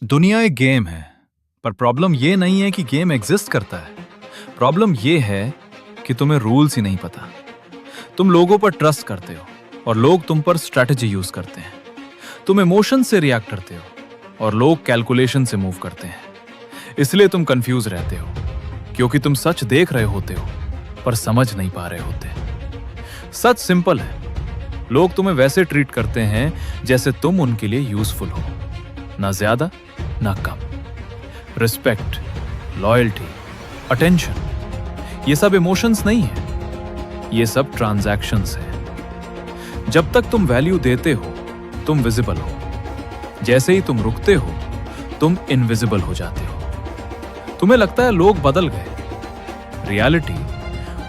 दुनिया एक गेम है, पर प्रॉब्लम ये नहीं है कि गेम एग्जिस्ट करता है। प्रॉब्लम ये है कि तुम्हें रूल्स ही नहीं पता। तुम लोगों पर ट्रस्ट करते हो और लोग तुम पर स्ट्रैटेजी यूज करते हैं। तुम इमोशन से रिएक्ट करते हो और लोग कैलकुलेशन से मूव करते हैं। इसलिए तुम कंफ्यूज रहते हो, क्योंकि तुम सच देख रहे होते हो पर समझ नहीं पा रहे होते। सच सिंपल है, लोग तुम्हें वैसे ट्रीट करते हैं जैसे तुम उनके लिए यूजफुल हो, ना ज्यादा ना कम। रिस्पेक्ट, लॉयल्टी, अटेंशन, ये सब इमोशंस नहीं है, ये सब ट्रांजैक्शंस है। जब तक तुम वैल्यू देते हो तुम विजिबल हो, जैसे ही तुम रुकते हो तुम इनविजिबल हो जाते हो। तुम्हें लगता है लोग बदल गए, रियलिटी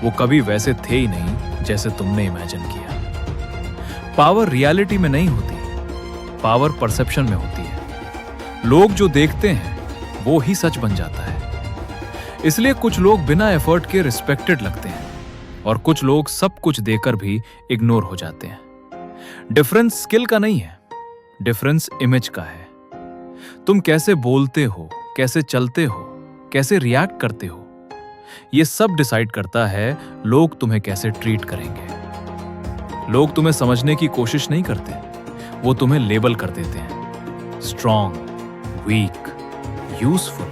वो कभी वैसे थे ही नहीं जैसे तुमने इमेजिन किया। पावर रियलिटी में नहीं होती, पावर परसेप्शन में होती है। लोग जो देखते हैं वो ही सच बन जाता है। इसलिए कुछ लोग बिना एफर्ट के रिस्पेक्टेड लगते हैं और कुछ लोग सब कुछ देकर भी इग्नोर हो जाते हैं। डिफरेंस स्किल का नहीं है, डिफरेंस इमेज का है। तुम कैसे बोलते हो, कैसे चलते हो, कैसे रिएक्ट करते हो, ये सब डिसाइड करता है लोग तुम्हें कैसे ट्रीट करेंगे। लोग तुम्हें समझने की कोशिश नहीं करते, वो तुम्हें लेबल कर देते हैं। Strong, weak, useful,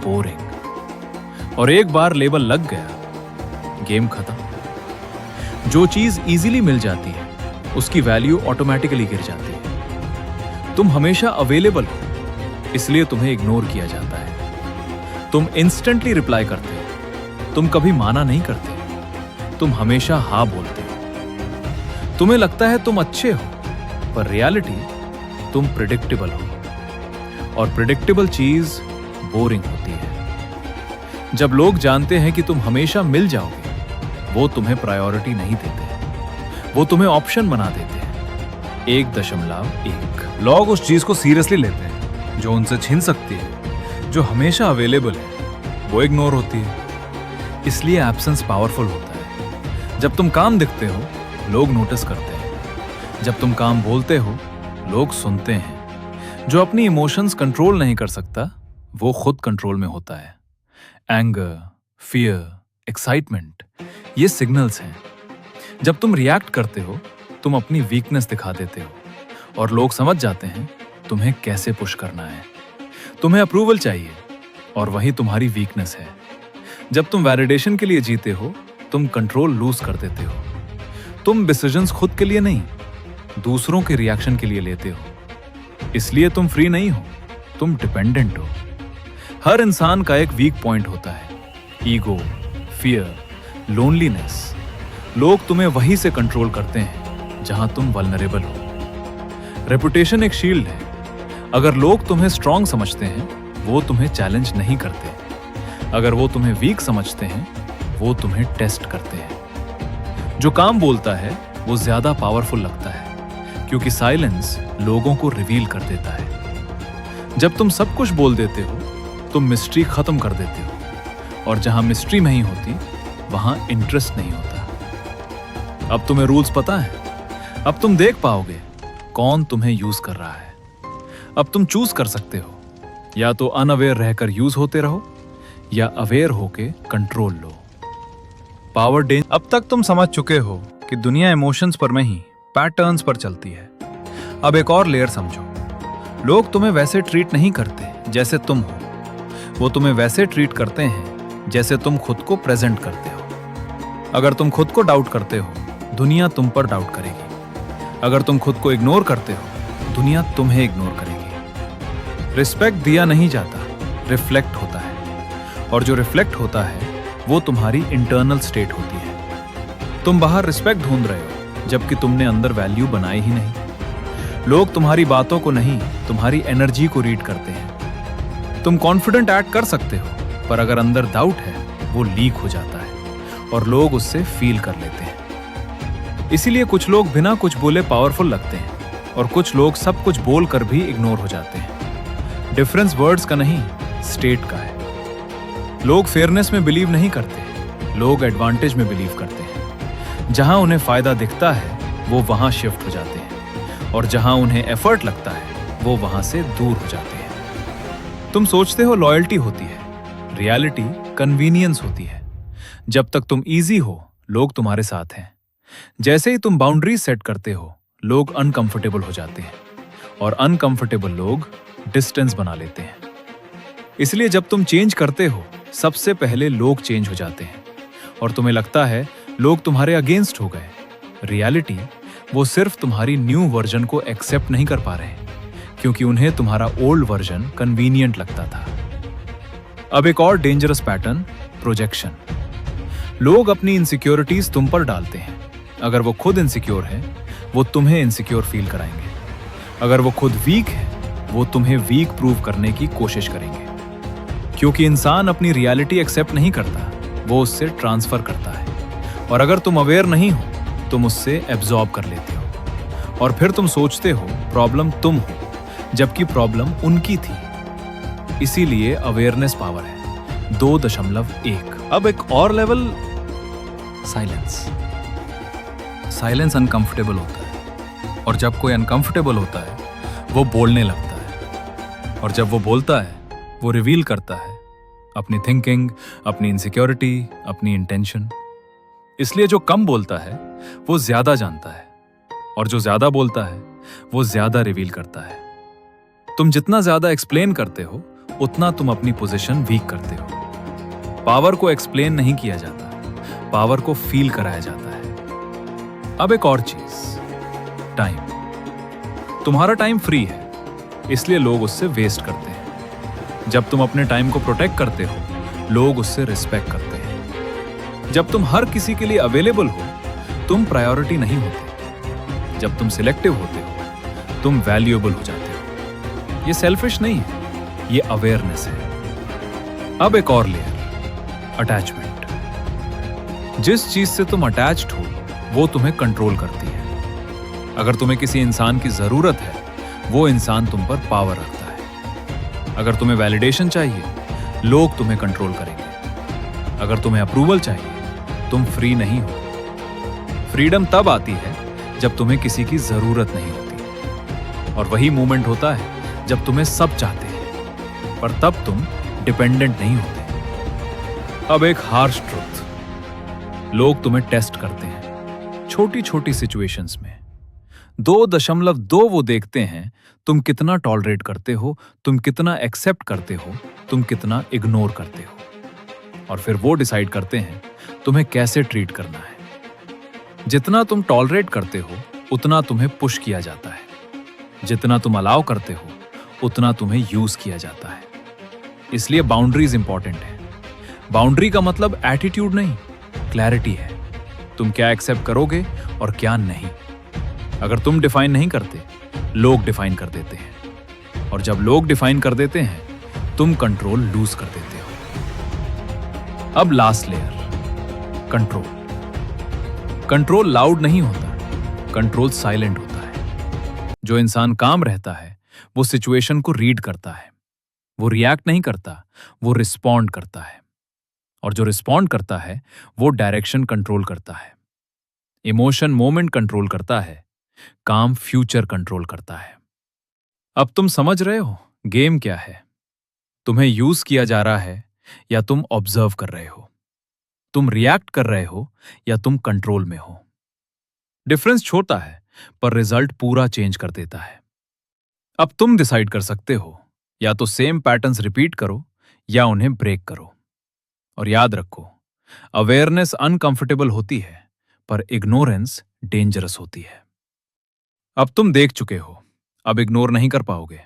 boring. और एक बार लेबल लग गया, गेम खत्म। जो चीज इजीली मिल जाती है उसकी वैल्यू ऑटोमेटिकली गिर जाती है। तुम हमेशा अवेलेबल हो, इसलिए तुम्हें इग्नोर किया जाता है। तुम इंस्टेंटली रिप्लाई करते हो, तुम कभी माना नहीं करते, तुम हमेशा हाँ बोलते हो। तुम्हें लगता है तुम अच्छे हो, पर रियलिटी तुम प्रिडिक्टेबल हो, और प्रिडिक्टेबल चीज बोरिंग होती है। जब लोग जानते हैं कि तुम हमेशा मिल जाओगे, वो तुम्हें प्रायोरिटी नहीं देते, वो तुम्हें ऑप्शन बना देते हैं। 1.1। लोग उस चीज को सीरियसली लेते हैं जो उनसे छीन सकती है। जो हमेशा अवेलेबल है वो इग्नोर होती है। इसलिए एब्सेंस पावरफुल होता है। जब तुम काम दिखते हो लोग नोटिस करते हैं, जब तुम काम बोलते हो लोग सुनते हैं। जो अपनी इमोशंस कंट्रोल नहीं कर सकता वो खुद कंट्रोल में होता है। एंगर, फियर, एक्साइटमेंट, ये सिग्नल्स हैं। जब तुम रिएक्ट करते हो तुम अपनी वीकनेस दिखा देते हो, और लोग समझ जाते हैं तुम्हें कैसे पुश करना है। तुम्हें अप्रूवल चाहिए और वही तुम्हारी वीकनेस है। जब तुम वैलिडेशन के लिए जीते हो तुम कंट्रोल लूज कर देते हो। तुम डिसीजंस खुद के लिए नहीं, दूसरों के रिएक्शन के लिए लेते हो। इसलिए तुम फ्री नहीं हो, तुम डिपेंडेंट हो। हर इंसान का एक वीक पॉइंट होता है, ईगो, फियर, लोनलीनेस। लोग तुम्हें वहीं से कंट्रोल करते हैं जहां तुम वल्नरेबल हो। रेपुटेशन एक शील्ड है। अगर लोग तुम्हें स्ट्रांग समझते हैं वो तुम्हें चैलेंज नहीं करते। अगर वो तुम्हें वीक समझते हैं वो तुम्हें टेस्ट करते हैं। जो काम बोलता है वो ज्यादा पावरफुल लगता है, क्योंकि साइलेंस लोगों को रिवील कर देता है। जब तुम सब कुछ बोल देते हो तुम मिस्ट्री खत्म कर देते हो, और जहां मिस्ट्री नहीं होती वहां इंटरेस्ट नहीं होता। अब तुम्हें रूल्स पता है, अब तुम देख पाओगे कौन तुम्हें यूज कर रहा है। अब तुम चूज कर सकते हो, या तो अनअवेयर रहकर यूज होते रहो या अवेयर होके कंट्रोल लो। पावर डेंज। अब तक तुम समझ चुके हो कि दुनिया इमोशंस पर नहीं पैटर्न्स पर चलती है। अब एक और लेयर समझो। लोग तुम्हें वैसे ट्रीट नहीं करते जैसे तुम हो, वो तुम्हें वैसे ट्रीट करते हैं जैसे तुम खुद को प्रेजेंट करते हो। अगर तुम खुद को डाउट करते हो दुनिया तुम पर डाउट करेगी। अगर तुम खुद को इग्नोर करते हो दुनिया तुम्हें इग्नोर करेगी। रिस्पेक्ट दिया नहीं जाता, रिफ्लेक्ट होता है, और जो रिफ्लेक्ट होता है वो तुम्हारी इंटरनल स्टेट होती है। तुम बाहर रिस्पेक्ट ढूंढ रहे हो जबकि तुमने अंदर वैल्यू बनाई ही नहीं। लोग तुम्हारी बातों को नहीं तुम्हारी एनर्जी को रीड करते हैं। तुम कॉन्फिडेंट एक्ट कर सकते हो, पर अगर अंदर डाउट है वो लीक हो जाता है और लोग उससे फील कर लेते हैं। इसीलिए कुछ लोग बिना कुछ बोले पावरफुल लगते हैं और कुछ लोग सब कुछ बोलकर भी इग्नोर हो जाते हैं। डिफरेंस वर्ड्स का नहीं, स्टेट का है। लोग फेयरनेस में बिलीव नहीं करते, लोग एडवांटेज में बिलीव करते हैं। जहां उन्हें फायदा दिखता है वो वहां शिफ्ट हो जाते हैं, और जहां उन्हें एफर्ट लगता है वो वहां से दूर हो जाते हैं। तुम सोचते हो लॉयल्टी होती है, रियलिटी कन्वीनियंस होती है। जब तक तुम इजी हो, लोग तुम्हारे साथ हैं। जैसे ही तुम बाउंड्री सेट करते हो, लोग अनकंफर्टेबल हो जाते हैं, और अनकंफर्टेबल लोग डिस्टेंस बना लेते हैं। इसलिए जब तुम चेंज करते हो, सबसे पहले लोग चेंज हो जाते हैं, और तुम्हें लगता है लोग तुम्हारे अगेंस्ट हो गए। रियलिटी, वो सिर्फ तुम्हारी न्यू वर्जन को एक्सेप्ट नहीं कर पा रहे, क्योंकि उन्हें तुम्हारा ओल्ड वर्जन कन्वीनियंट लगता था। अब एक और डेंजरस पैटर्न, प्रोजेक्शन। लोग अपनी इनसिक्योरिटीज तुम पर डालते हैं। अगर वो खुद इनसिक्योर है, वो तुम्हें इनसिक्योर फील कराएंगे। अगर वो खुद वीक है, वो तुम्हें वीक प्रूव करने की कोशिश करेंगे। क्योंकि इंसान अपनी रियलिटी एक्सेप्ट नहीं करता, वो उससे ट्रांसफर करता है। और अगर तुम अवेयर नहीं हो, तुम उससे एब्जॉर्ब कर लेते हो, और फिर तुम सोचते हो प्रॉब्लम तुम हो, जबकि प्रॉब्लम उनकी थी। इसीलिए अवेयरनेस पावर है 2.1। अब एक और लेवल, साइलेंस। साइलेंस अनकंफर्टेबल होता है, और जब कोई अनकंफर्टेबल होता है, वो बोलने लगता है। और जब वो बोलता है, वो रिवील करता है अपनी थिंकिंग, अपनी इनसिक्योरिटी, अपनी इंटेंशन। इसलिए जो कम बोलता है, वो ज्यादा जानता है, और जो ज्यादा बोलता है, वो ज्यादा रिवील करता है। तुम जितना ज्यादा एक्सप्लेन करते हो, उतना तुम अपनी पोजीशन वीक करते हो। पावर को एक्सप्लेन नहीं किया जाता, पावर को फील कराया जाता है। अब एक और चीज, टाइम। तुम्हारा टाइम फ्री है, इसलिए लोग उससे वेस्ट करते हैं। जब तुम अपने टाइम को प्रोटेक्ट करते हो, लोग उससे रिस्पेक्ट करते हैं। जब तुम हर किसी के लिए अवेलेबल हो, तुम प्रायोरिटी नहीं होते। जब तुम सिलेक्टिव होते हो, तुम वैल्यूएबल हो जाते हो। ये सेल्फिश नहीं है, ये अवेयरनेस है। अब एक और लेयर, अटैचमेंट। जिस चीज से तुम अटैच्ड हो, वो तुम्हें कंट्रोल करती है। अगर तुम्हें किसी इंसान की जरूरत है, वो इंसान तुम पर पावर रखता है। अगर तुम्हें वैलिडेशन चाहिए, लोग तुम्हें कंट्रोल करेंगे। अगर तुम्हें अप्रूवल चाहिए, तुम फ्री नहीं हो। फ्रीडम तब आती है जब तुम्हें किसी की जरूरत नहीं होती, और वही मोमेंट होता है जब तुम्हें सब चाहते हैं, पर तब तुम डिपेंडेंट नहीं होते। अब एक हार्श ट्रुथ, लोग तुम्हें टेस्ट करते हैं छोटी छोटी सिचुएशंस में। 2.2 वो देखते हैं तुम कितना टॉलरेट करते हो, तुम कितना एक्सेप्ट करते हो, तुम कितना इग्नोर करते हो, और फिर वो डिसाइड करते हैं तुम्हें कैसे ट्रीट करना है। जितना तुम टॉलरेट करते हो, उतना तुम्हें पुश किया जाता है। जितना तुम अलाउ करते हो, उतना तुम्हें यूज किया जाता है। इसलिए बाउंड्रीज इंपॉर्टेंट है। बाउंड्री का मतलब एटीट्यूड नहीं, क्लैरिटी है। तुम क्या एक्सेप्ट करोगे और क्या नहीं। अगर तुम डिफाइन नहीं करते, लोग डिफाइन कर देते हैं, और जब लोग डिफाइन कर देते हैं, तुम कंट्रोल लूज कर देते हो। अब last layer, control. Control loud नहीं होता, कंट्रोल साइलेंट होता है। जो इंसान काम रहता है, वो सिचुएशन को रीड करता है। वो रिएक्ट नहीं करता, वो रिस्पॉन्ड करता है। और जो रिस्पॉन्ड करता है, वो डायरेक्शन कंट्रोल करता है, इमोशन मोमेंट कंट्रोल करता है, काम फ्यूचर कंट्रोल करता है। अब तुम समझ रहे हो गेम क्या है? तुम्हें यूज किया जा रहा है, या तुम ऑब्जर्व कर रहे हो? तुम रिएक्ट कर रहे हो, या तुम कंट्रोल में हो? डिफरेंस छोटा है, पर रिजल्ट पूरा चेंज कर देता है। अब तुम डिसाइड कर सकते हो, या तो सेम पैटर्न्स रिपीट करो, या उन्हें ब्रेक करो। और याद रखो, अवेयरनेस अनकंफर्टेबल होती है, पर इग्नोरेंस डेंजरस होती है। अब तुम देख चुके हो, अब इग्नोर नहीं कर पाओगे।